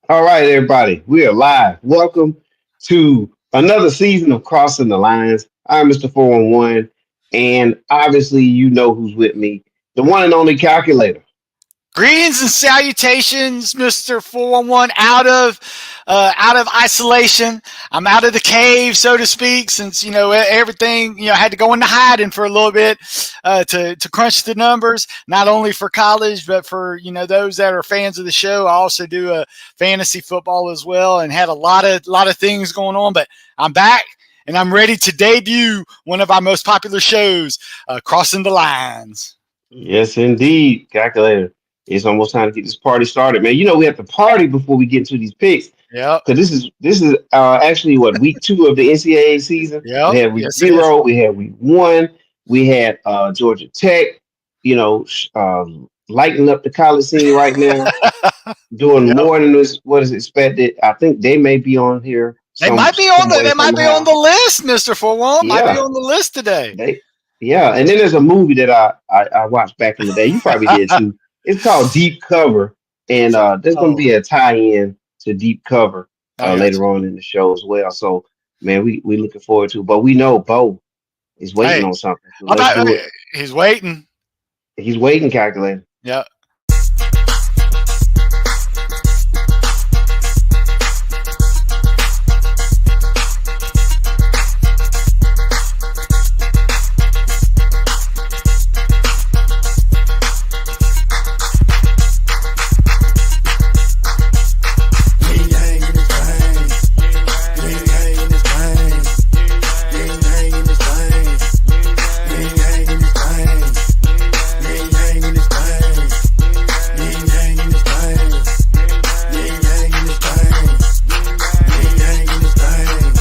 All right, everybody, we are live. Welcome to another season of Crossing the Lines. I'm Mr. 411, and obviously, you know who's with me, the one and only calculator. Greetings and salutations, Mister 411. Out of isolation. I'm out of the cave, so to speak, since everything had to go into hiding for a little bit to crunch the numbers, not only for college but for those that are fans of the show. I also do fantasy football as well, and had a lot of things going on. But I'm back. And I'm ready to debut one of our most popular shows, Crossing the Lines. Yes, indeed, calculator. It's almost time to get this party started, man. You know we have to party before we get into these picks. Yep. Because this is actually what week 2 of the NCAA season. We Yep. had week Yes, it is. 0, we had week 1, we had Georgia Tech, lighting up the college scene right now, doing Yep. more than what is expected. I think they may be on here some way They might be on somehow. the list, Mister 41. Might be Yeah, on the list today. they yeah. And then there's a movie that I watched back in the day. You probably did too. It's called Deep Cover, and there's going to Oh, be a tie-in to Deep Cover I got you. later on in the show as well. So man, we looking forward to it. But we know Bo is waiting Hey, on something. So I'm let's not, do it. he's waiting. He's waiting, calculator. Yeah. Yin yang in this thing. Yin yang in this thing. Yin yang in this thing. Yin yang in this thing. Yin yang in this thing. Yin yang in this thing. Yin yang in this thing. Yin yang in this thing.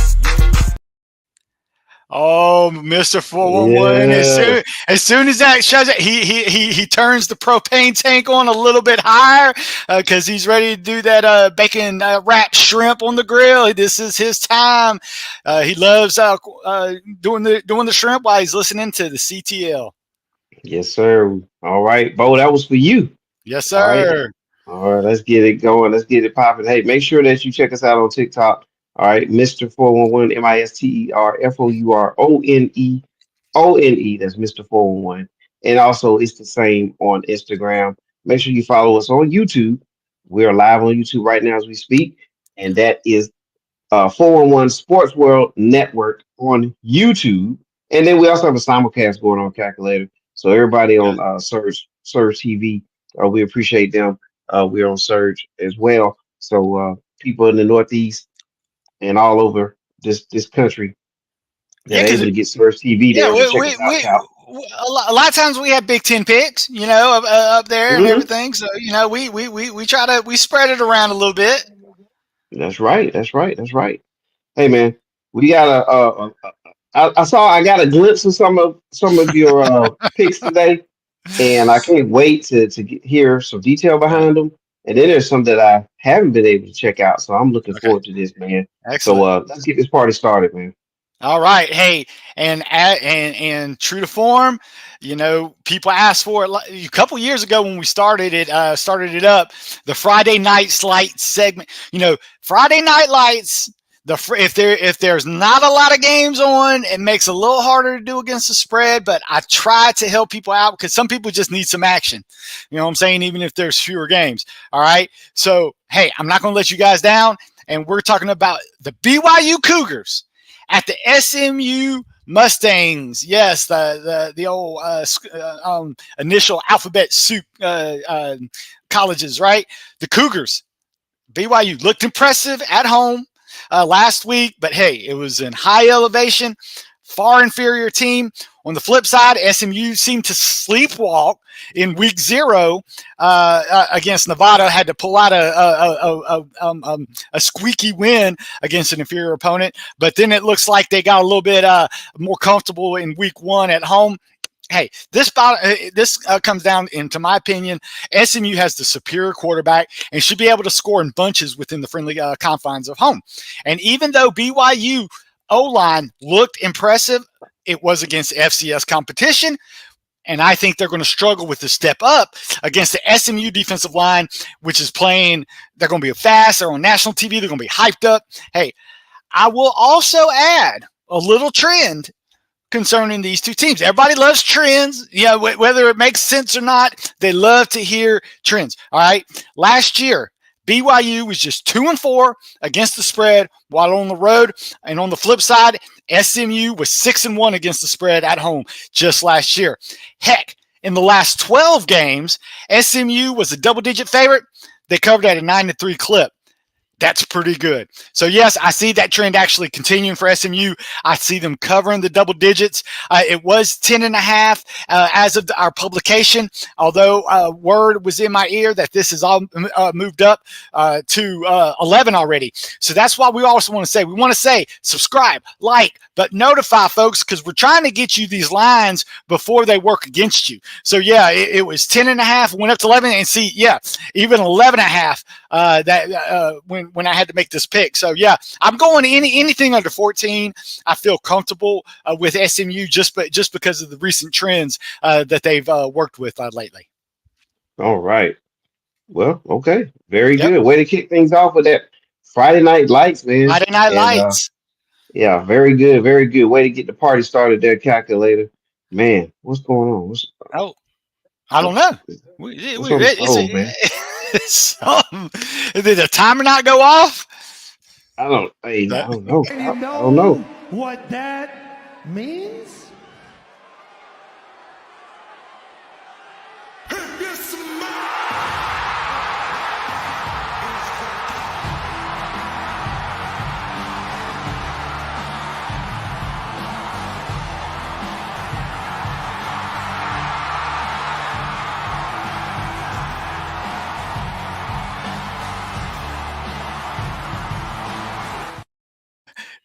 Oh, Mister 411. Yeah, As soon as that shows it, he turns the propane tank on a little bit higher because he's ready to do that bacon wrapped shrimp on the grill. This is his time. He loves doing the shrimp while he's listening to the CTL. yes, sir. All right, Bo, that was for you. Yes, All right. sir. All right, let's get it going. Let's get it popping. Hey, make sure that you check us out on TikTok. All right, Mr. 411, MisterForOneone. That's Mr. 411. And also, it's the same on Instagram. Make sure you follow us on YouTube. We are live on YouTube right now as we speak. And that is 411 Sports World Network on YouTube. And then we also have a simulcast going on, calculator. So everybody Yeah. on Surge TV, we appreciate them. We're on Surge as well. So people in the Northeast and all over this country that Yeah, are because able to get Surge TV, yeah, they're able to check us out. a lot of times we have Big Ten picks, up there and Hmm. everything. So we try to we spread it around a little bit. That's right. That's right. That's right. Hey man, we got I got a glimpse of some of your picks today, and I can't wait hear some detail Yeah, behind them. And then there's some that I haven't been able to check out, so I'm looking okay, forward to this, man. So excellent. let's get this party started, man. All right, hey, and true to form, people asked for it a couple years ago when we started it up. The Friday Night Lights segment, Friday Night Lights. If there's not a lot of games on, it makes it a little harder to do against the spread. But I try to help people out because some people just need some action. You know what I'm saying? Even if there's fewer games. All right. So hey, I'm not going to let you guys down. And we're talking about the BYU Cougars at the SMU Mustangs. Yes, the old initial alphabet soup colleges, right? The Cougars. BYU looked impressive at home last week, but hey, it was in high elevation, far inferior team. On the flip side, SMU seemed to sleepwalk in week 0 against Nevada. Had to pull out a squeaky win against an inferior opponent, but then it looks like they got a little bit more comfortable in week 1 at home. Hey, this comes down, into my opinion, SMU has the superior quarterback and should be able to score in bunches within the friendly confines of home. And even though BYU O-line looked impressive, it was against FCS competition. And I think they're going to struggle with the step up against the SMU defensive line, which is playing. They're going to be fast. They're on national TV. They're going to be hyped up. Hey, I will also add a little trend concerning these two teams. Everybody loves trends. Whether it makes sense or not, they love to hear trends. All right. Last year, BYU was just 2-4 against the spread while on the road. And on the flip side, SMU was 6-1 against the spread at home just last year. Heck, in the last 12 games, SMU was a double-digit favorite. They covered at a 9-3 clip. That's pretty good. So, yes, I see that trend actually continuing for SMU. I see them covering the double digits. It was 10.5 as of our publication, although word was in my ear that this is all moved up to 11 already. So that's why we also want to say, subscribe, like, but notify folks, because we're trying to get you these lines before they work against you. So, yeah, it was 10.5, went up to 11, and see, yeah, even 11.5 when I had to make this pick. So, yeah, I'm going anything under 14. I feel comfortable with SMU just because of the recent trends that they've worked with lately. All right. Well, okay. Very good. Way to kick things off with that Friday Night Lights, man. Friday Night Lights. Yeah, very good. Very good. Way to get the party started there, Calculator. Man, what's going on? I don't know. Did the timer not go off? I don't know. I don't know what that means.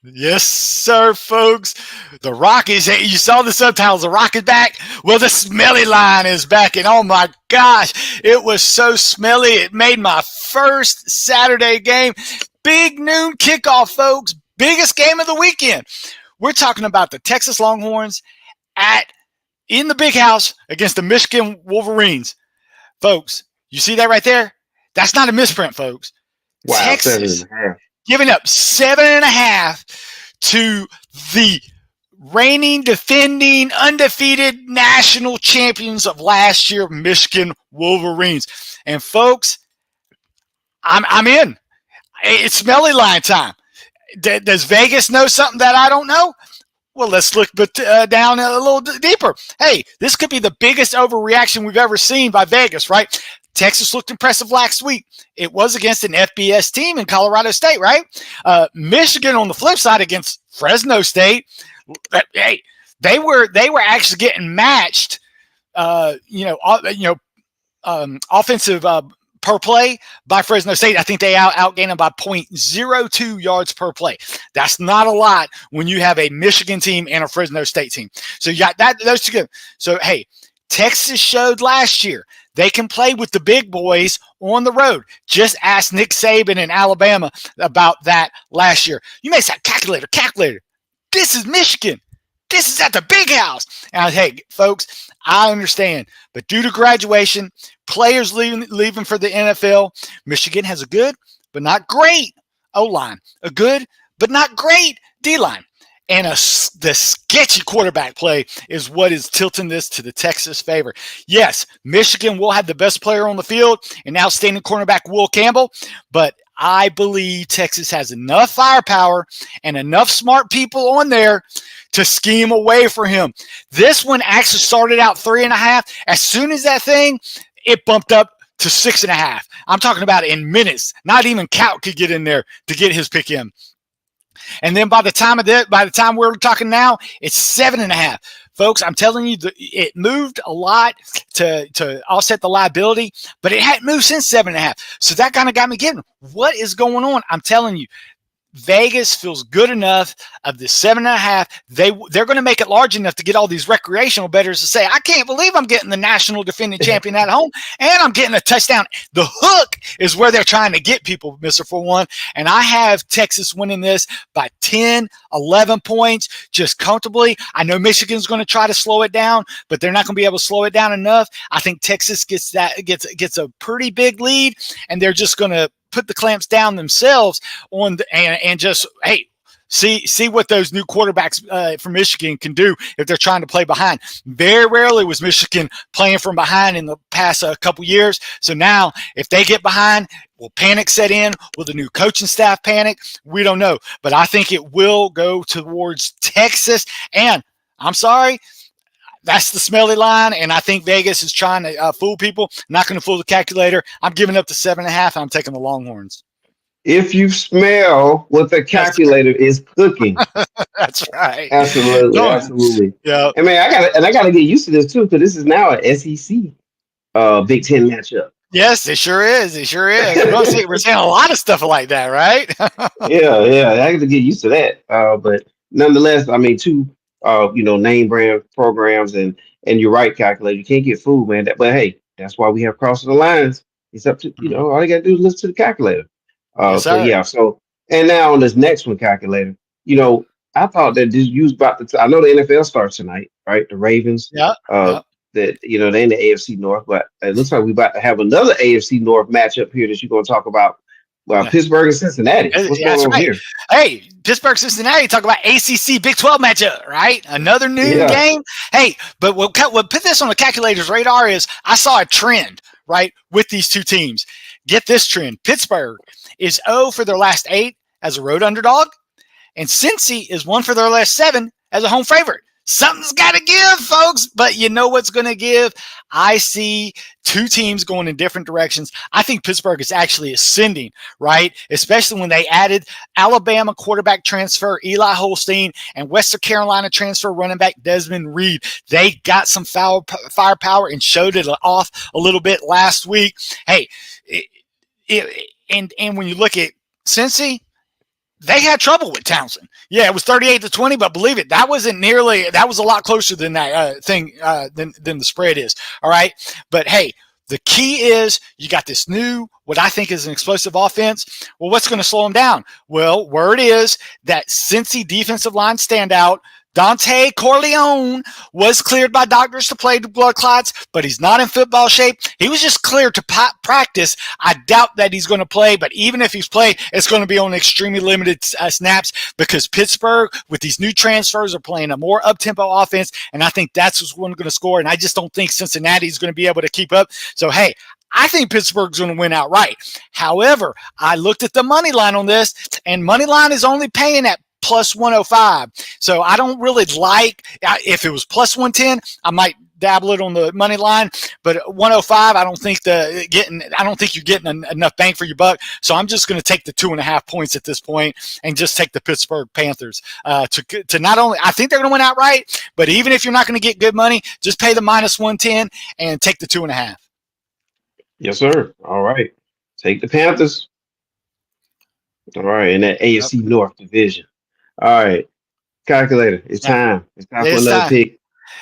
Yes, sir, folks. The Rock is, you saw the subtitles, the Rock is back. Well, the smelly line is back. And oh my gosh, it was so smelly. It made my first Saturday game. Big noon kickoff, folks. Biggest game of the weekend. We're talking about the Texas Longhorns in the big house against the Michigan Wolverines. Folks, you see that right there? That's not a misprint, folks. Wow, Texas giving up 7.5 to the reigning, defending, undefeated national champions of last year, Michigan Wolverines. And folks, I'm in. It's smelly line time. Does Vegas know something that I don't know? Well, let's look down a little deeper. Hey, this could be the biggest overreaction we've ever seen by Vegas, right? Texas looked impressive last week. It was against an FBS team in Colorado State, right? Michigan on the flip side against Fresno State. Hey, they were actually getting matched. Offensive per play by Fresno State. I think they outgained them by 0.02 yards per play. That's not a lot when you have a Michigan team and a Fresno State team. So you got those two. So hey, Texas showed last year they can play with the big boys on the road. Just ask Nick Saban in Alabama about that last year. You may say, calculator. This is Michigan. This is at the big house. And hey, folks, I understand. But due to graduation, players leaving for the NFL, Michigan has a good but not great O-line. A good but not great D-line. And the sketchy quarterback play is what is tilting this to the Texas favor. Yes, Michigan will have the best player on the field, and outstanding cornerback Will Campbell, but I believe Texas has enough firepower and enough smart people on there to scheme away for him. This one actually started out 3.5. As soon as that thing, it bumped up to 6.5. I'm talking about in minutes. Not even Count could get in there to get his pick in. And then by the time we're talking now, it's 7.5. Folks, I'm telling you, it moved a lot to offset the liability, but it hadn't moved since 7.5. So that kind of got me getting, what is going on? I'm telling you, Vegas feels good enough of the 7.5. They're going to make it large enough to get all these recreational bettors to say, I can't believe I'm getting the national defending champion at home and I'm getting a touchdown. The hook is where they're trying to get people, Mr. 4-1. And I have Texas winning this by 10, 11 points, just comfortably. I know Michigan's going to try to slow it down, but they're not going to be able to slow it down enough. I think Texas gets a pretty big lead, and they're just going to put the clamps down themselves on and just, hey, see what those new quarterbacks from Michigan can do if they're trying to play behind. Very rarely was Michigan playing from behind in the past couple years. So now if they get behind, will panic set in? Will the new coaching staff panic? We don't know. But I think it will go towards Texas. And I'm sorry, that's the smelly line, and I think Vegas is trying to fool people. Not going to fool the calculator. I'm giving up the 7.5. I'm taking the Longhorns. If you smell what the calculator is cooking, that's right. Absolutely. Yeah. And man, I gotta get used to this too, because this is now an SEC Big Ten matchup. Yes, it sure is. It sure is. We're seeing a lot of stuff like that, right? yeah. I got to get used to that. But nonetheless, I mean, two name brand programs, and you're right, calculator. You can't get fooled, man. But hey, that's why we have crossing the lines. It's up to all you gotta do is listen to the calculator. Yes, so and now on this next one, calculator. I thought that this used about I know the NFL starts tonight, right? The Ravens. Yeah. That they're in the AFC North, but it looks like we're about to have another AFC North matchup here that you're going to talk about. Well, Pittsburgh and Cincinnati. What's going on here? Hey, Pittsburgh, Cincinnati, talk about ACC Big 12 matchup, right? Another noon game. Hey, but what put this on the calculator's radar is I saw a trend, right, with these two teams. Get this trend. Pittsburgh is 0 for their last 8 as a road underdog, and Cincy is 1 for their last 7 as a home favorite. Something's got to give, folks, but you know what's going to give? I see two teams going in different directions. I think Pittsburgh is actually ascending, right? Especially when they added Alabama quarterback transfer Eli Holstein and Western Carolina transfer running back Desmond Reed. They got some firepower and showed it off a little bit last week. Hey, and when you look at Cincy, they had trouble with Townsend. Yeah, it was 38-20, but believe it, that was a lot closer than that than the spread is. All right. But hey, the key is you got this new, what I think is an explosive offense. Well, what's going to slow them down? Well, word is that Cincy defensive line standout Dante Corleone was cleared by doctors to play blood clots, but he's not in football shape. He was just cleared to practice. I doubt that he's going to play, but even if he's played, it's going to be on extremely limited snaps because Pittsburgh, with these new transfers, are playing a more up-tempo offense, and I think that's what's going to score, and I just don't think Cincinnati is going to be able to keep up. So, hey, I think Pittsburgh's going to win outright. However, I looked at the money line on this, and money line is only paying at plus 105. So I don't really like, if it was plus 110, I might dabble it on the money line, but 105, I don't think you're getting enough bang for your buck. So I'm just going to take the 2.5 points at this point and just take the Pittsburgh Panthers to not only, I think they're going to win outright, but even if you're not going to get good money, just pay the minus 110 and take the 2.5. Yes, sir. All right. Take the Panthers. All right. In that AFC North division. All right, calculator. It's time. It's time for another pick.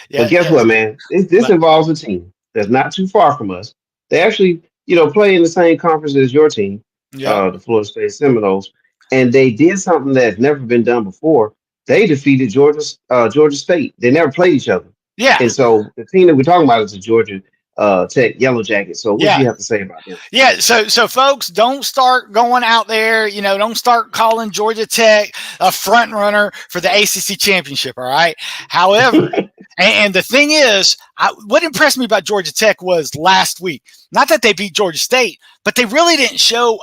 Yeah, but guess what, man? This involves a team that's not too far from us. They actually, play in the same conference as your team, the Florida State Seminoles, and they did something that's never been done before. They defeated Georgia State. They never played each other. Yeah. And so the team that we're talking about is the Georgia Tech Yellow Jackets. So what do you have to say about them? Yeah, so folks, don't start going out there, don't start calling Georgia Tech a front runner for the ACC championship, all right? However, and the thing is, what impressed me about Georgia Tech was last week, not that they beat Georgia State, but they really didn't show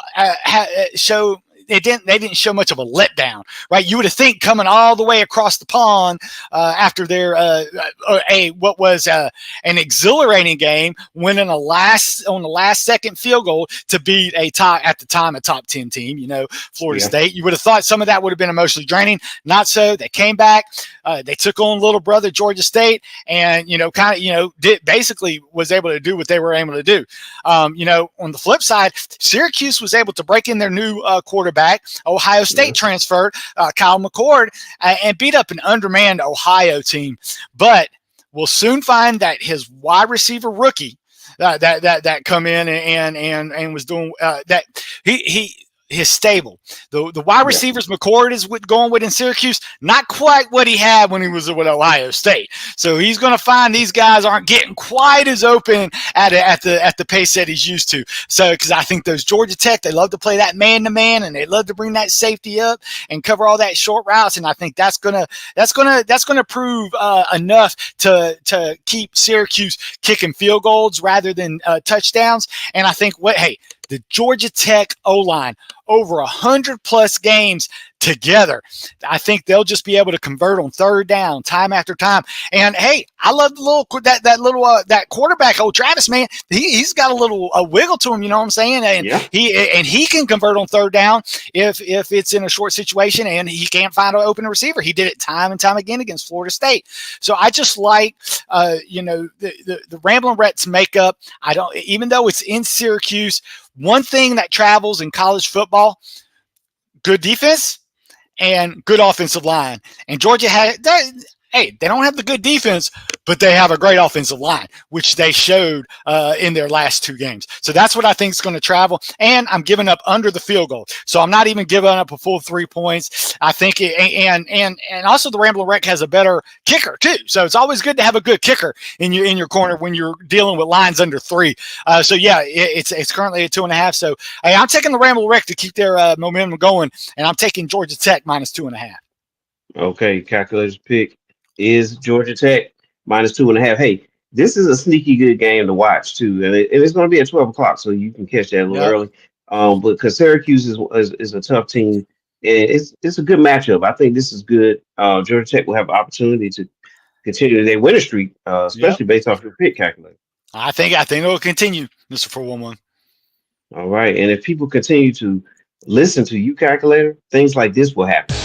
they didn't show much of a letdown, right? You would have think coming all the way across the pond after their what was an exhilarating game, winning on the last second field goal to beat a top 10 team, Florida State. You would have thought some of that would have been emotionally draining. Not so. They came back. They took on little brother Georgia State, and basically was able to do what they were able to do. On the flip side, Syracuse was able to break in their new quarterback quarterback. Ohio State transferred Kyle McCord and beat up an undermanned Ohio team. But we'll soon find that his wide receiver rookie that come in and was doing that his stable. The wide receivers McCord is going with in Syracuse, not quite what he had when he was with Ohio State. So he's going to find these guys aren't getting quite as open at the pace that he's used to. So because I think those Georgia Tech, they love to play that man-to-man, and they love to bring that safety up and cover all that short routes. And I think that's gonna prove enough to keep Syracuse kicking field goals rather than touchdowns. And I think the Georgia Tech O-line, over 100+ games together. I think they'll just be able to convert on third down time after time. And hey, I love that quarterback, old Travis, man. He's got a little wiggle to him, you know what I'm saying? And he can convert on third down if it's in a short situation and he can't find an open receiver. He did it time and time again against Florida State. So I just like the Ramblin' Rhett's makeup. Even though it's in Syracuse, one thing that travels in college football, good defense and good offensive line. And Georgia they don't have the good defense, but they have a great offensive line, which they showed in their last 2 games. So that's what I think is going to travel. And I'm giving up under the field goal. So I'm not even giving up a full 3 points. I think and also the Ramblin' Wreck has a better kicker too. So it's always good to have a good kicker in your corner when you're dealing with lines under 3. So yeah, it's currently at 2.5. So hey, I'm taking the Ramblin' Wreck to keep their momentum going, and I'm taking Georgia Tech minus 2.5. Okay, calculator's pick is Georgia Tech minus 2.5. Hey, this is a sneaky good game to watch too, and it's going to be at 12 o'clock, so you can catch that a little early. But because Syracuse is a tough team, and it's a good matchup. I think this is good. Georgia Tech will have an opportunity to continue their winning streak, especially based off your pick calculator. I think it will continue, Mr. 411. All right, and if people continue to listen to you, calculator, things like this will happen.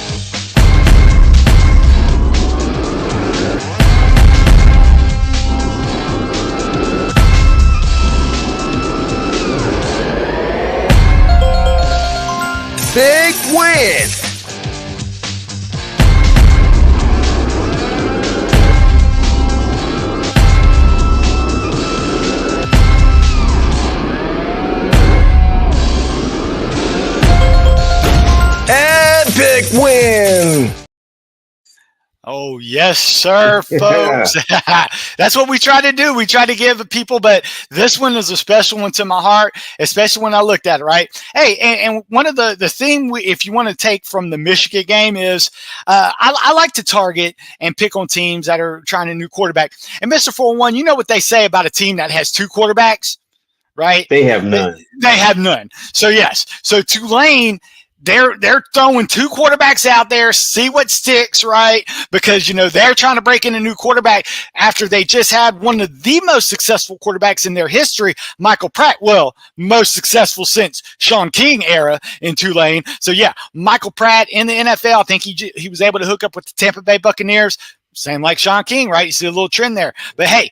Big win. Epic win. Oh, yes, sir, folks. That's what we try to do. We try to give people, but this one is a special one to my heart, especially when I looked at it, right? Hey, and one of the thing, if you want to take from the Michigan game is I like to target and pick on teams that are trying a new quarterback. And Mr. 401, you know what they say about a team that has 2 quarterbacks, right? They have none. They have none. So, yes. So, Tulane, they're throwing 2 quarterbacks out there, see what sticks, right? Because, they're trying to break in a new quarterback after they just had one of the most successful quarterbacks in their history, Michael Pratt. Well, most successful since Sean King era in Tulane. So, yeah, Michael Pratt in the NFL, I think he was able to hook up with the Tampa Bay Buccaneers, same like Sean King, right? You see a little trend there. But, hey,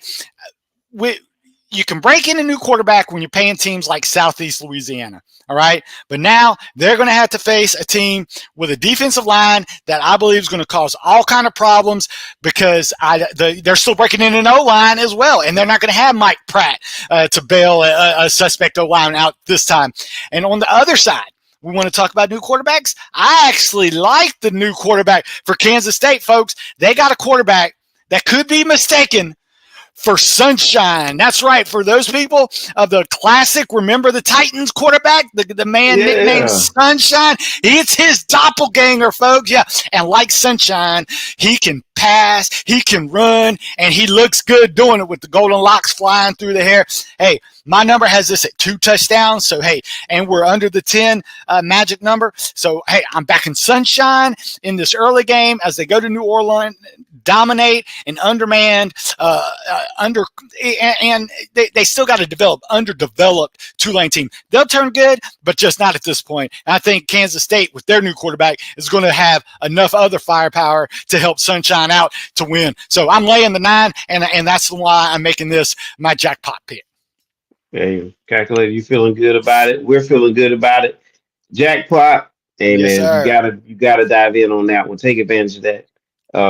you can break in a new quarterback when you're paying teams like Southeast Louisiana, all right? But now they're going to have to face a team with a defensive line that I believe is going to cause all kind of problems because they're still breaking in an O-line as well, and they're not going to have Mike Pratt to bail a suspect O-line out this time. And on the other side, we want to talk about new quarterbacks. I actually like the new quarterback for Kansas State, folks. They got a quarterback that could be mistaken for Sunshine. That's right. For those people of the classic, remember the Titans quarterback, the man nicknamed Sunshine? It's his doppelganger, folks. Yeah. And like Sunshine, he can pass, he can run, and he looks good doing it with the golden locks flying through the hair. Hey, my number has this at 2 touchdowns. So, hey, and we're under the 10 magic number. So, hey, I'm backing Sunshine in this early game as they go to New Orleans, dominate and undermanned, and they still got a underdeveloped Tulane team. They'll turn good, but just not at this point. And I think Kansas State, with their new quarterback, is going to have enough other firepower to help Sunshine out to win. So I'm laying the 9, and that's why I'm making this my jackpot pick. Hey, calculator, you feeling good about it? We're feeling good about it. Jackpot, Hey Yes, man, sir. you gotta dive in on that one. Take advantage of that.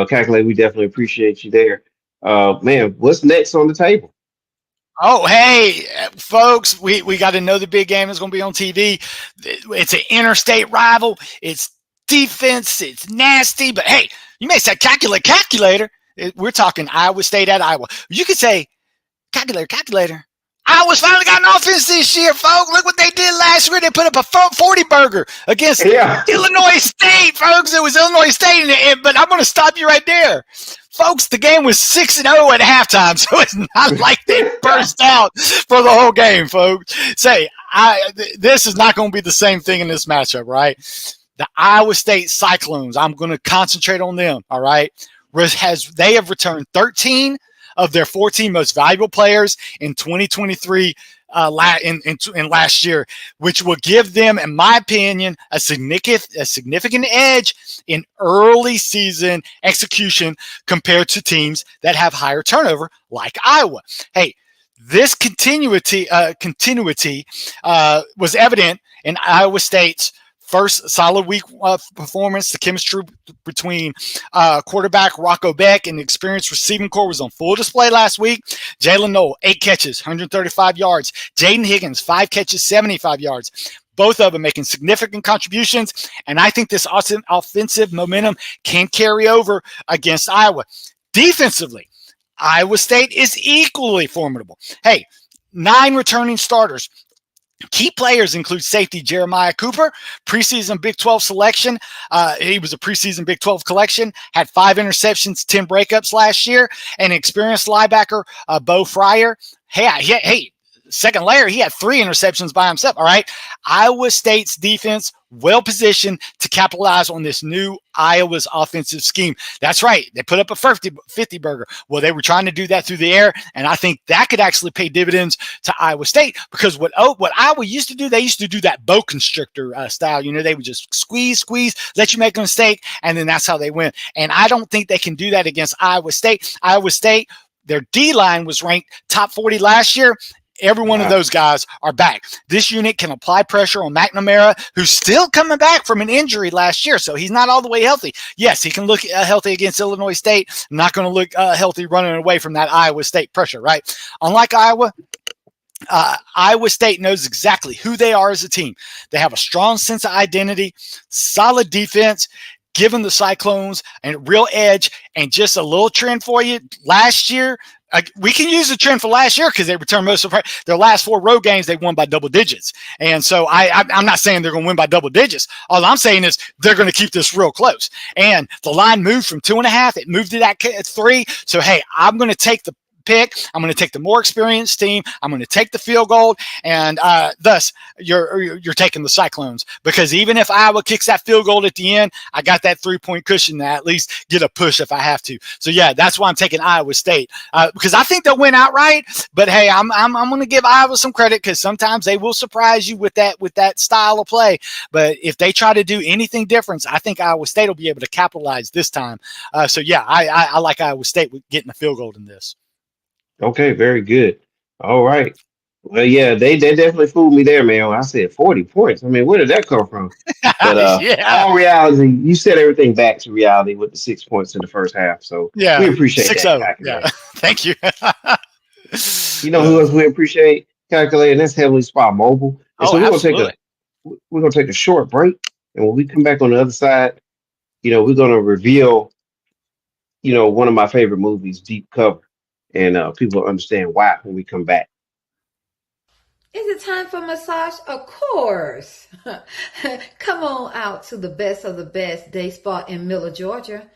Calculate, we definitely appreciate you there. Man, what's next on the table? Oh, hey, folks, we got to know the big game is going to be on TV. It's an interstate rival. It's defense. It's nasty. But hey, you may say calculator. We're talking Iowa State at Iowa. You could say calculator. Iowa's finally got an offense this year, folks. Look what they did last year. They put up a 40 burger against Yeah. Illinois State, folks. It was Illinois State, but I'm going to stop you right there. Folks, the game was 6-0 at halftime, so it's not like they burst out for the whole game, folks. This is not going to be the same thing in this matchup, right? The Iowa State Cyclones, I'm going to concentrate on them, all right? They have returned 13 of their 14 most valuable players in 2023 in last year, which will give them, in my opinion, a significant edge in early season execution compared to teams that have higher turnover like Iowa. Hey, this continuity was evident in Iowa State's first solid week performance. The chemistry between quarterback Rocco Beck and the experienced receiving core was on full display last week. Jalen Noel, 8 catches, 135 yards. Jaden Higgins, 5 catches, 75 yards. Both of them making significant contributions, and I think this awesome offensive momentum can carry over against Iowa. Defensively, Iowa State is equally formidable. Hey, 9 returning starters. Key players include safety Jeremiah Cooper, preseason Big 12 selection. He was a preseason Big 12 collection, had 5 interceptions, 10 breakups last year, and experienced linebacker Bo Fryer. Hey, second layer, he had 3 interceptions by himself. All right. Iowa State's defense well positioned to capitalize on this new Iowa's offensive scheme. That's right. They put up a 50 burger. Well, they were trying to do that through the air, and I think that could actually pay dividends to Iowa State, because what Iowa used to do, they used to do that bow constrictor style. You know, they would just squeeze, let you make a mistake, and then that's how they win. And I don't think they can do that against Iowa State. Iowa State, their D-line was ranked top 40 last year. Every one of those guys are back. This unit can apply pressure on McNamara, who's still coming back from an injury last year, so he's not all the way healthy. Yes, he can look healthy against Illinois State, not going to look healthy running away from that Iowa State pressure, right? Unlike Iowa, Iowa State knows exactly who they are as a team. They have a strong sense of identity, solid defense, giving the Cyclones a real edge, and just a little trend for you. Last year, we can use the trend for last year because they returned most of their last 4 road games. They won by double digits. And so I'm not saying they're going to win by double digits. All I'm saying is they're going to keep this real close. And the line moved from 2.5. It moved to that 3. So, hey, I'm going to take the pick. I'm going to take the more experienced team. I'm going to take the field goal, and thus you're taking the Cyclones, because even if Iowa kicks that field goal at the end, I got that 3-point cushion to at least get a push if I have to. So yeah, that's why I'm taking Iowa State, because I think they'll win outright. But hey, I'm going to give Iowa some credit, because sometimes they will surprise you with that style of play. But if they try to do anything different, I think Iowa State will be able to capitalize this time. So yeah, I like Iowa State with getting the field goal in this. Okay, very good. All right. Well, yeah, they definitely fooled me there, man. I said 40 points. I mean, where did that come from? But yeah, all reality, you set everything back to reality with the 6 points in the first half. So yeah, we appreciate 6-0. that. Yeah, thank you. You know who else we appreciate? Calculating. That's Heavenly Spot Mobile. And so we're gonna take a short break, and when we come back on the other side, we're gonna reveal, one of my favorite movies, Deep Cover. And people will understand why when we come back. Is it time for massage? Of course. Come on out to the best of the best day spa in Miller, Georgia.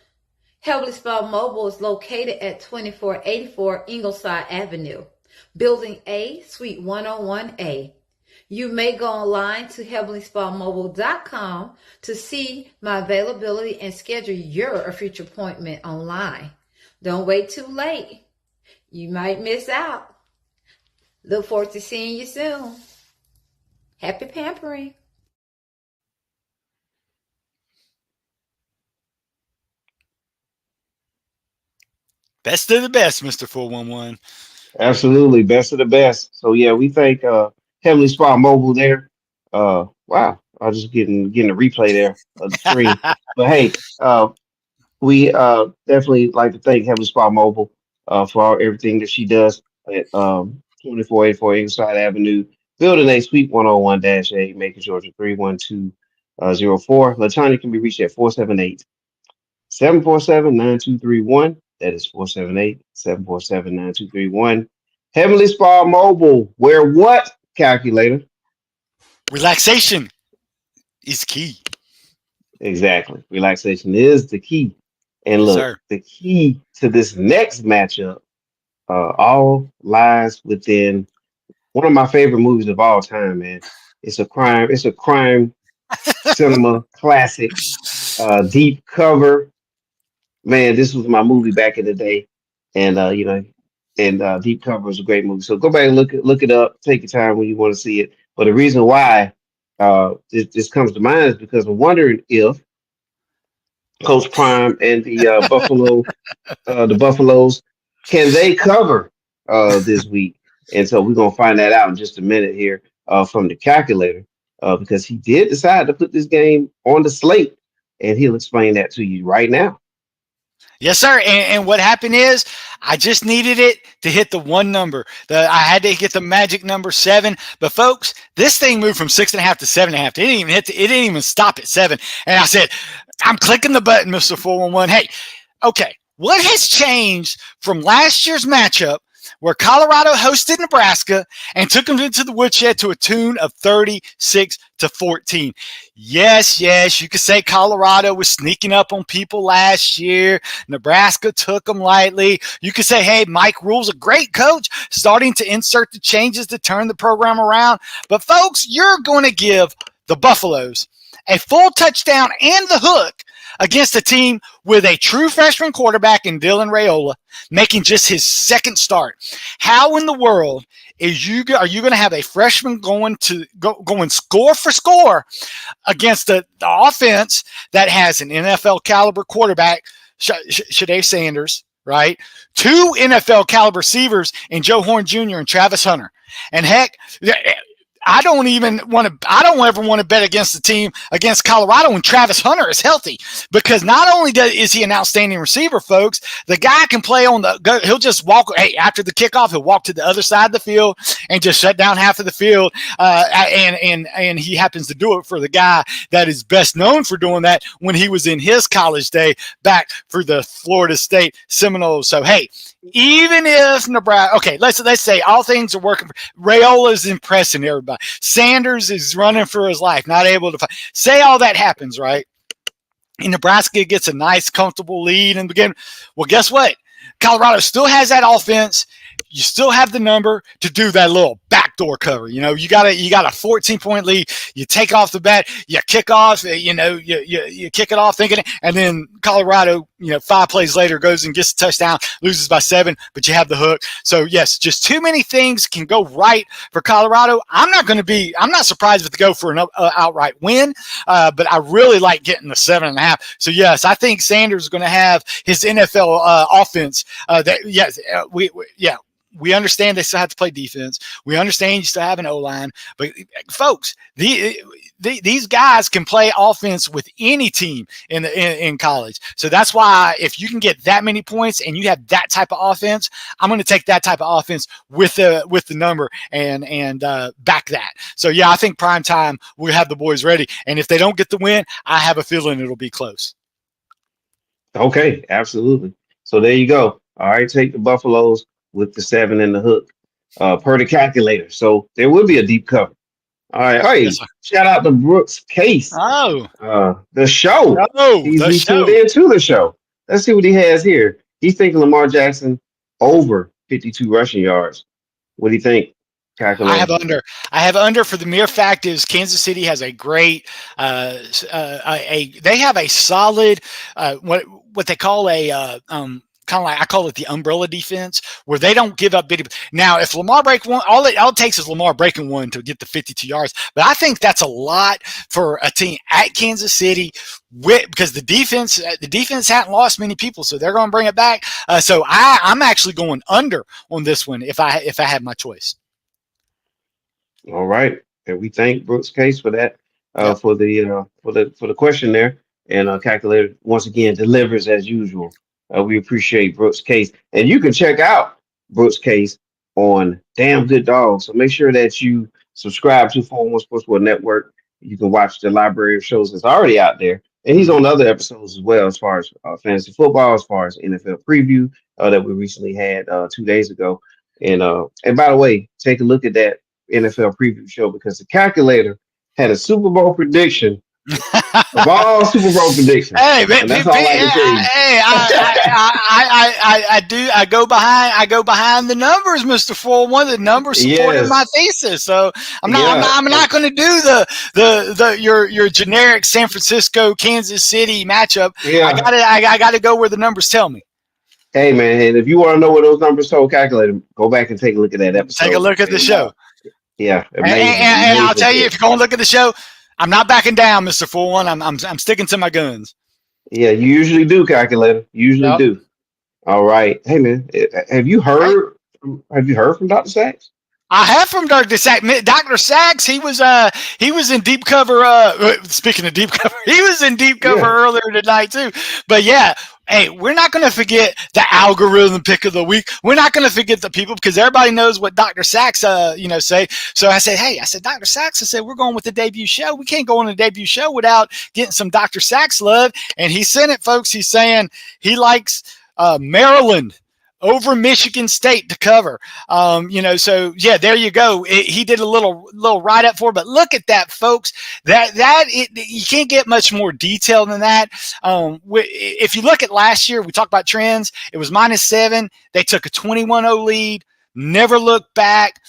Heavenly Spa Mobile is located at 2484 Ingleside Avenue, Building A, Suite 101A. You may go online to heavenlyspamobile.com to see my availability and schedule your future appointment online. Don't wait too late. You might miss out. Look forward to seeing you soon. Happy pampering. Best of the best, Mr. 411. Absolutely, best of the best. So yeah, we thank Heavenly Spot Mobile there. Wow. I was just getting a replay there of the screen. But hey, we definitely like to thank Heavenly Spa Mobile for everything that she does at 2484 Inside Avenue, Building A, Suite 101-A, Macon, Georgia 31204. LaTanya can be reached at 478-747-9231. That is 478-747-9231. Heavenly Spa Mobile, where what calculator? Relaxation is key. Exactly. Relaxation is the key. And Yes, look, sir. the key to this next matchup all lies within one of my favorite movies of all time, man. It's a crime cinema classic, Deep Cover. Man, this was my movie back in the day. And Deep Cover is a great movie. So go back and look it up, take your time when you want to see it. But the reason why this comes to mind is because I'm wondering if Coach Prime and the Buffaloes, can they cover this week? And so we're gonna find that out in just a minute here from the calculator because he did decide to put this game on the slate, and he'll explain that to you right now. Yes, sir. And what happened is I just needed it to hit the one number. I had to get the magic number 7. But folks, this thing moved from 6.5 to 7.5. It didn't even stop at 7. And I said, I'm clicking the button, Mr. 411. Hey, okay. What has changed from last year's matchup where Colorado hosted Nebraska and took them into the woodshed to a tune of 36-14? Yes, you could say Colorado was sneaking up on people last year. Nebraska took them lightly. You could say, hey, Mike Rule's a great coach, starting to insert the changes to turn the program around. But folks, you're going to give the Buffaloes a full touchdown and the hook against a team with a true freshman quarterback in Dylan Raiola, making just his second start. How in the world are you going to have a freshman going score for score against the offense that has an NFL caliber quarterback, Shadave Sanders, right? 2 NFL caliber receivers in Joe Horn Jr. and Travis Hunter. And heck, I don't ever want to bet against the team against Colorado when Travis Hunter is healthy, because not only is he an outstanding receiver, folks, the guy can play he'll just walk. Hey, after the kickoff, he'll walk to the other side of the field and just shut down half of the field. And he happens to do it for the guy that is best known for doing that when he was in his college day back for the Florida State Seminoles. So, hey, even if Nebraska, okay, let's say all things are working. Raiola is impressing everybody. Sanders is running for his life, not able to say all that happens, right? And Nebraska gets a nice, comfortable lead in the beginning. Well, guess what? Colorado still has that offense. You still have the number to do that little backdoor cover. You got a 14-point lead. You take off the bat, you kick off, you kick it off thinking it, and then Colorado, 5 plays later goes and gets a touchdown, loses by 7, but you have the hook. So yes, just too many things can go right for Colorado. I'm not surprised if they go for an outright win, but I really like getting the 7.5. So yes, I think Sanders is going to have his NFL offense. We understand they still have to play defense. We understand you still have an O-line. But, folks, these guys can play offense with any team in college. So that's why if you can get that many points and you have that type of offense, I'm going to take that type of offense with the number and back that. So, yeah, I think prime time we'll have the boys ready. And if they don't get the win, I have a feeling it'll be close. Okay, absolutely. So there you go. All right, take the Buffaloes with the 7 and the hook per the calculator. So there will be a deep cover. All right. Hey, yes, shout out to Brooks Case. Oh, the show. He's tuned into the show. Let's see what he has here. He's thinking Lamar Jackson over 52 rushing yards. What do you think? Calculator. I have under for the mere fact is Kansas City has a great they have a solid what they call a kind of like, I call it the umbrella defense, where they don't give up big. Now, if Lamar breaks one, all it takes is Lamar breaking one to get the 52 yards. But I think that's a lot for a team at Kansas City because the defense hadn't lost many people, so they're going to bring it back. So I'm actually going under on this one if I had my choice. All right, and we thank Brooks Case for that Yep. For the question there. And Calculator once again delivers as usual. We appreciate Brooks Case, and you can check out Brooks Case on Damn Good Dogs. So make sure that you subscribe to 401 Sports World Network. You can watch the library of shows that's already out there, and he's on other episodes as well, as far as fantasy football, as far as NFL preview that we recently had 2 days ago. And by the way, take a look at that NFL preview show because the Calculator had a Super Bowl prediction of all Super Bowl predictions. Hey, And that's all I can tell you. hey, I do. I go behind the numbers, Mister 401. The numbers supported Yes. my thesis, so I'm Yeah. not going to do your generic San Francisco Kansas City matchup. Yeah. I gotta go where the numbers tell me. Hey man, and if you want to know what those numbers told Calculator, go back and take a look at that episode. Take a look at the And, show. Yeah, And amazing. I'll amazing tell you, pick. if you're going to look at the show, I'm not backing down, Mister 401. I'm sticking to my guns. Yeah, you usually do, Calculator. You usually Yep. do. All right. Hey man, have you heard? Have you heard from Dr. Sachs? I have from Dr. Sachs. Dr. Sachs, he was in deep cover. Speaking of deep cover, he was in deep cover Yeah. earlier tonight too. But yeah, hey, we're not going to forget the algorithm pick of the week. We're not going to forget the people because everybody knows what Dr. Sachs, say. So I said, Dr. Sachs, we're going with the debut show. We can't go on a debut show without getting some Dr. Sachs love. And he sent it, folks. He's saying he likes Maryland over Michigan State to cover. So yeah, there you go. He did a little write up for it, but look at that, folks. You can't get much more detail than that. If you look at last year, we talked about trends. It was -7. They took a 21-0 lead, never looked back.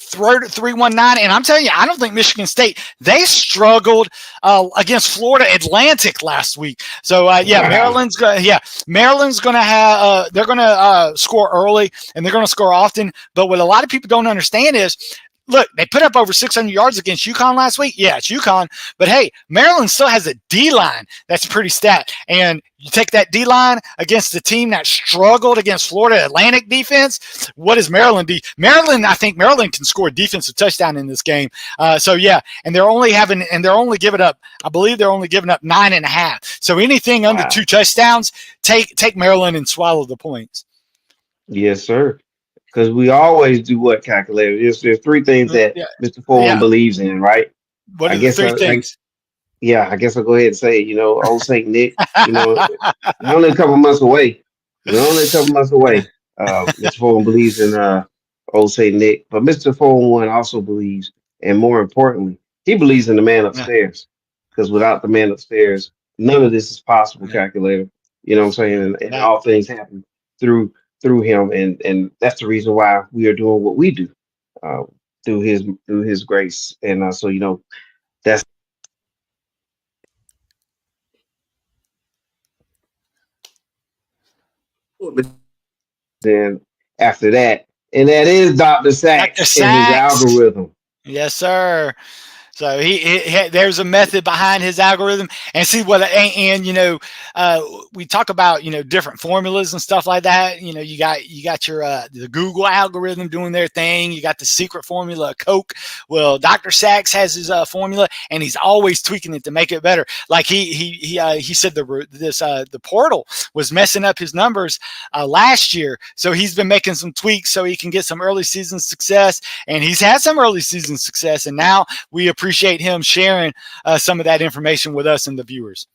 Throw to 319, and I'm telling you, I don't think Michigan State, they struggled against Florida Atlantic last week. So Wow. Maryland's going to have they're going to score early and they're going to score often. But what a lot of people don't understand is, look, they put up over 600 yards against UConn last week. Yeah, it's UConn, but hey, Maryland still has a D-line that's pretty stat. And you take that D-line against the team that struggled against Florida Atlantic defense. What does Maryland do? I think Maryland can score a defensive touchdown in this game. And they're only giving up, I believe they're only giving up 9.5. So anything under 2 touchdowns, take Maryland and swallow the points. Yes, sir. Because we always do what, Calculator? There's 3 things that Mr. Foreman believes in, right? What are I the guess 3 things? I guess I'll go ahead and say, old Saint Nick, we're only a couple months away. Mr. Foreman believes in old Saint Nick, but Mr. Foreman also believes, and more importantly, he believes in the man upstairs. Because without the man upstairs, none of this is possible, Calculator. You know what I'm saying? And all things happen through him, and that's the reason why we are doing what we do through his grace. And so that's then after that, and that is Dr. Sachs and his algorithm. Yes, sir. So he there's a method behind his algorithm, and see what we talk about different formulas and stuff like that. You got your the Google algorithm doing their thing. You got the secret formula of Coke. Well, Dr. Sachs has his formula, and he's always tweaking it to make it better. Like he said the portal was messing up his numbers last year, so he's been making some tweaks so he can get some early season success, and he's had some early season success, and now we appreciate him sharing some of that information with us and the viewers.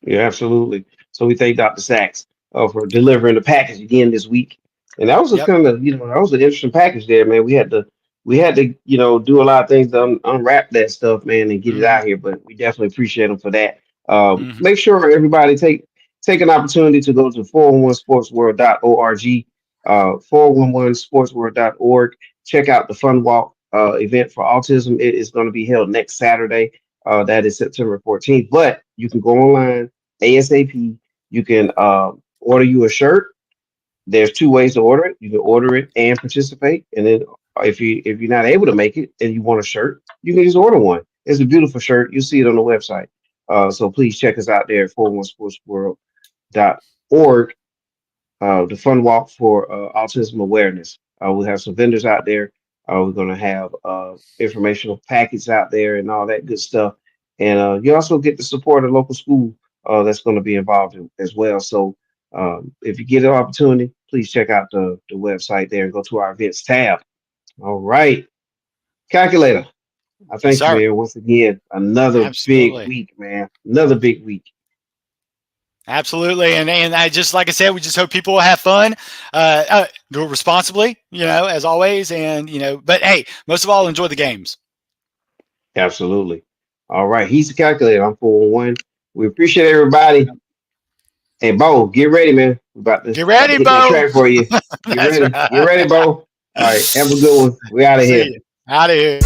Yeah, absolutely. So we thank Dr. Sachs for delivering the package again this week. And that was kind of, that was an interesting package there, man. We had to, do a lot of things to unwrap that stuff, man, and get it out here. But we definitely appreciate him for that. Make sure everybody take an opportunity to go to 411sportsworld.org, 411sportsworld.org. Check out the Fun Walk event for autism. It is going to be held next Saturday. That is September 14th. But you can go online ASAP. You can order you a shirt. There's 2 ways to order it. You can order it and participate. And then if you're not able to make it and you want a shirt, you can just order one. It's a beautiful shirt. You'll see it on the website. So please check us out there at 411sportsworld.org. The Fun Walk for autism awareness. We'll have some vendors out there We're going to have informational packets out there and all that good stuff. And you also get the support of local school that's going to be involved as well. So if you get an opportunity, please check out the website there and go to our events tab. All right. Calculator. I Yes, thank you, sir. man. Once again, another big Absolutely. week, man. Another big week. Absolutely. And I just, like I said, we just hope people will have fun, do it responsibly, as always. And, but hey, most of all, enjoy the games. Absolutely. All right. He's the calculator. I'm 411. We appreciate everybody. Hey, Bo, get ready, man. We're Get about to ready, hit that Bo. track for you. Get That's ready. Get right. ready, Bo. All right. Have a good one. We're out of See here. you. Out of here.